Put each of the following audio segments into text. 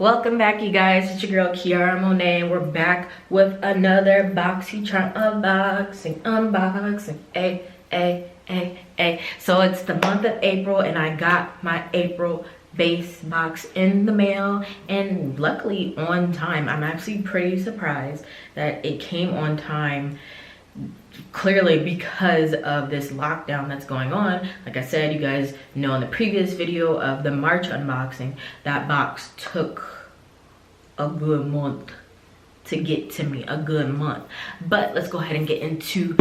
Welcome back, you guys. It's your girl Kiara Monet, and we're back with another Boxycharm unboxing. So it's the month of April, and I got my April base box in the mail, and luckily on time. I'm actually pretty surprised that it came on time, clearly because of this lockdown that's going on. Like I said, you guys know in the previous video of the March unboxing, that box took a good month to get to me, a good month. But let's go ahead and get into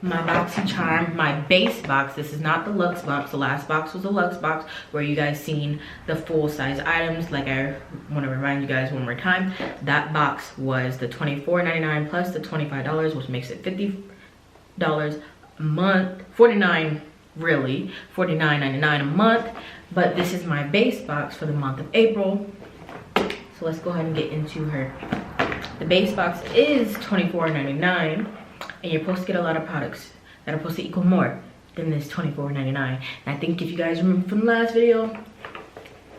my Boxycharm, my base box. This is not the luxe box. The last box was the luxe box where you guys seen the full size items. Like, I want to remind you guys one more time, that box was the $24.99 plus the $25, which makes it $50 a month, $49 really, $49.99 a month. But this is my base box for the month of April. So let's go ahead and get into her. The base box is $24.99, and you're supposed to get a lot of products that are supposed to equal more than this $24.99. And I think if you guys remember from the last video,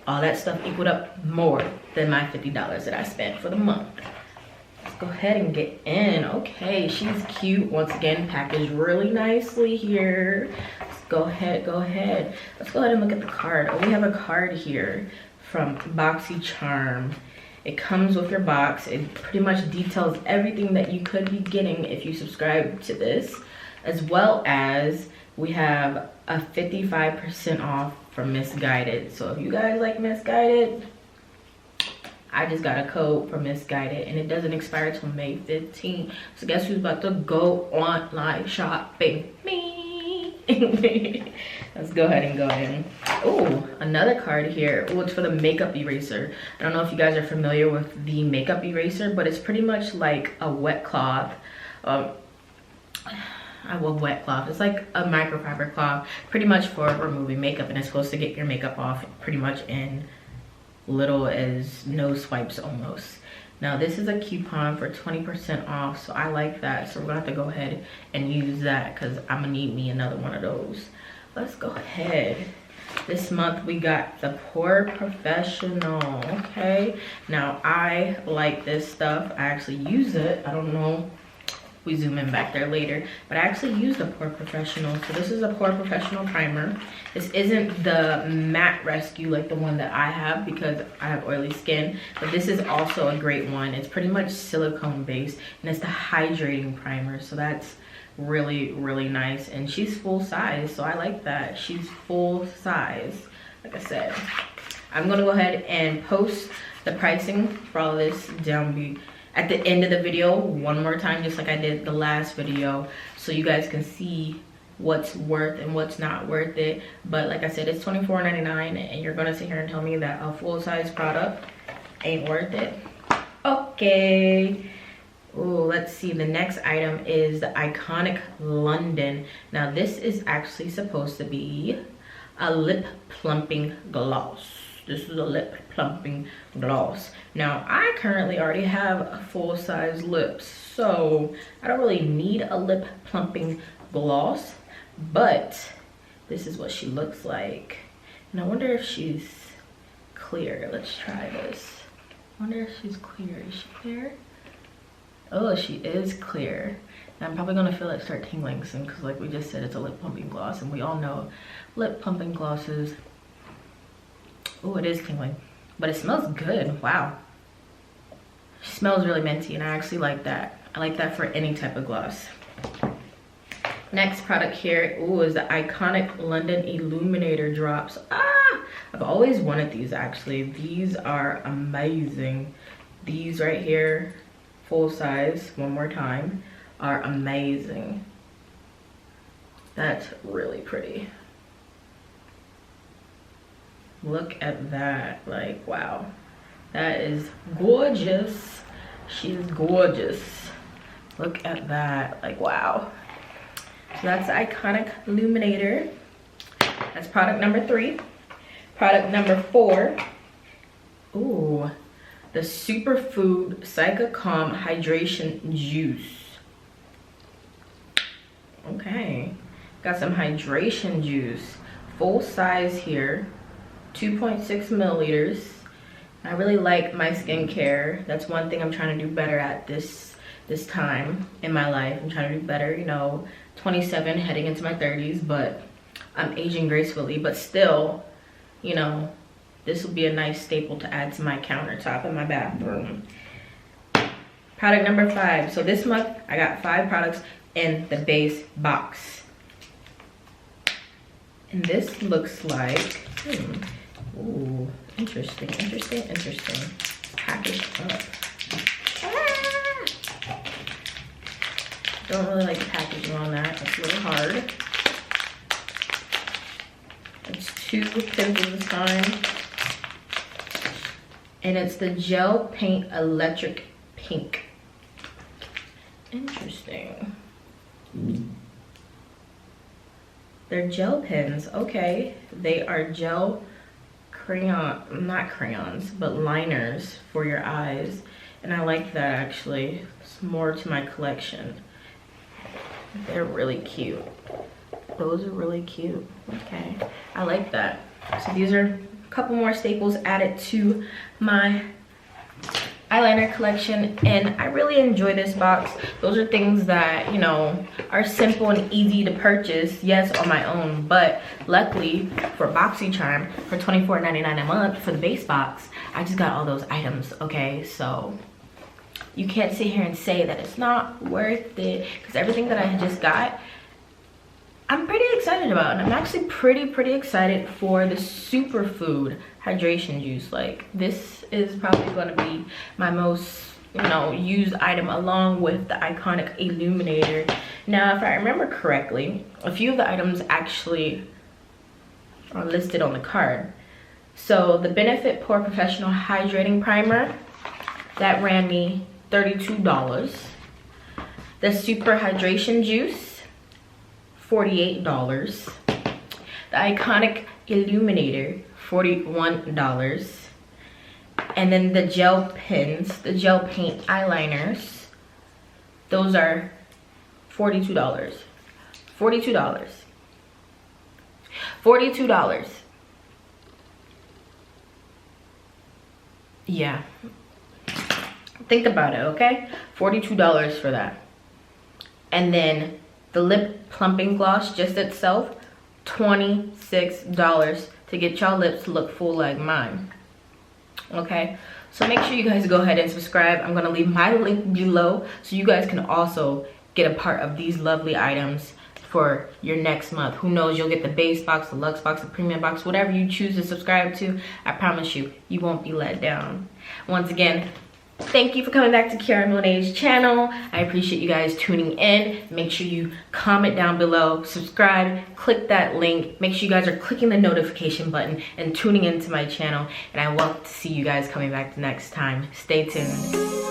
all that stuff equaled up more than my $50 that I spent for the month. Let's go ahead and get in. Okay, she's cute. Once again, packaged really nicely here. Let's go ahead. Let's go ahead and look at the card. Oh, we have a card here from Boxycharm. It comes with your box. It pretty much details everything that you could be getting if you subscribe to this, as well as we have a 55% off from Misguided. So if you guys like Misguided, I just got a code for Misguided, and it doesn't expire till May 15th. So guess who's about to go online shopping? Me. Let's go ahead and go in. Oh, another card here. Oh, it's for the makeup eraser. I don't know if you guys are familiar with the makeup eraser, but it's pretty much like a wet cloth. I love wet cloth. It's like a microfiber cloth, pretty much for removing makeup, and it's supposed to get your makeup off pretty much in little as no swipes almost. Now this is a coupon for 20% off, so I like that. So we're gonna have to go ahead and use that because I'm gonna need me another one of those. Let's go ahead. This month we got the Pore Professional. Okay, now I like this stuff. I actually use it. I don't know, we zoom in back there later, but I actually use the Pore Professional. So this is a Pore Professional primer. This isn't the matte rescue like the one that I have because I have oily skin, but this is also a great one. It's pretty much silicone based, and it's the hydrating primer, so that's really nice. And she's full size, so I like that. She's full size. Like I said, I'm gonna go ahead and post the pricing for all of this down at the end of the video one more time, just like I did the last video, so you guys can see what's worth and what's not worth it. But like I said, it's $24.99, and you're gonna sit here and tell me that a full-size product ain't worth it? Okay. Oh, let's see. The next item is the Iconic London. Now this is actually supposed to be a lip plumping gloss. This is a lip plumping gloss. Now I currently already have full-size lips, so I don't really need a lip plumping gloss, but this is what she looks like. And I wonder if she's clear. Let's try this. I wonder if she's clear. Is she clear? Oh, she is clear. Now I'm probably gonna feel it start tingling soon because, like we just said, it's a lip plumping gloss, and we all know lip plumping glosses. Oh, it is tingling, but it smells good. Wow, it smells really minty, and I actually like that. I like that for any type of gloss. Next product here, ooh, is the Iconic London Illuminator Drops. I've always wanted these actually. These are amazing. These right here, full size, one more time, are amazing. That's really pretty. Look at that. Like, wow, that is gorgeous. She's gorgeous. Look at that. Like, wow. So that's the Iconic Illuminator. That's product number 3. Product number 4. Ooh, the Superfood Psycho Calm Hydration Juice. Okay, got some hydration juice, full size here, 2.6 milliliters. I really like my skincare. That's one thing I'm trying to do better at this time in my life. I'm trying to do better, you know, 27 heading into my 30s, but I'm aging gracefully. But still, you know, this will be a nice staple to add to my countertop in my bathroom. Product number 5. So this month I got 5 products in the base box. And this looks like, ooh, interesting. Packaged up. Don't really like the packaging on that. It's a little hard. It's 2 pencils this time. And it's the Gel Paint Electric Pink. Interesting. They're gel pens. Okay. They are gel not crayons, but liners for your eyes. And I like that actually. It's more to my collection. They're really cute. Those are really cute. Okay. I like that. So these are a couple more staples added to my eyeliner collection, and I really enjoy this box. Those are things that, you know, are simple and easy to purchase, yes, on my own, but luckily for Boxycharm, for $24.99 a month for the base box, I just got all those items. Okay, so you can't sit here and say that it's not worth it, because everything that I just got, I'm pretty excited about. And I'm actually pretty excited for the superfood hydration juice. Like, this is probably going to be my most, you know, used item, along with the iconic illuminator. Now, if I remember correctly, a few of the items actually are listed on the card. So the Benefit Pore Professional Hydrating Primer, that ran me $32. The Super Hydration Juice, $48. The Iconic Illuminator, $41. And then the gel pens, the gel paint eyeliners, those are $42. $42. Yeah. Think about it, okay? $42 for that. And then the lip plumping gloss just itself, $26 to get y'all lips to look full like mine. Okay, so make sure you guys go ahead and subscribe. I'm gonna leave my link below so you guys can also get a part of these lovely items for your next month. Who knows, you'll get the base box, the luxe box, the premium box, whatever you choose to subscribe to. I promise you, you won't be let down. Once again, thank you for coming back to Kiara Monet's channel. I appreciate you guys tuning in. Make sure you comment down below, subscribe, click that link. Make sure you guys are clicking the notification button and tuning into my channel. And I want to see you guys coming back the next time. Stay tuned.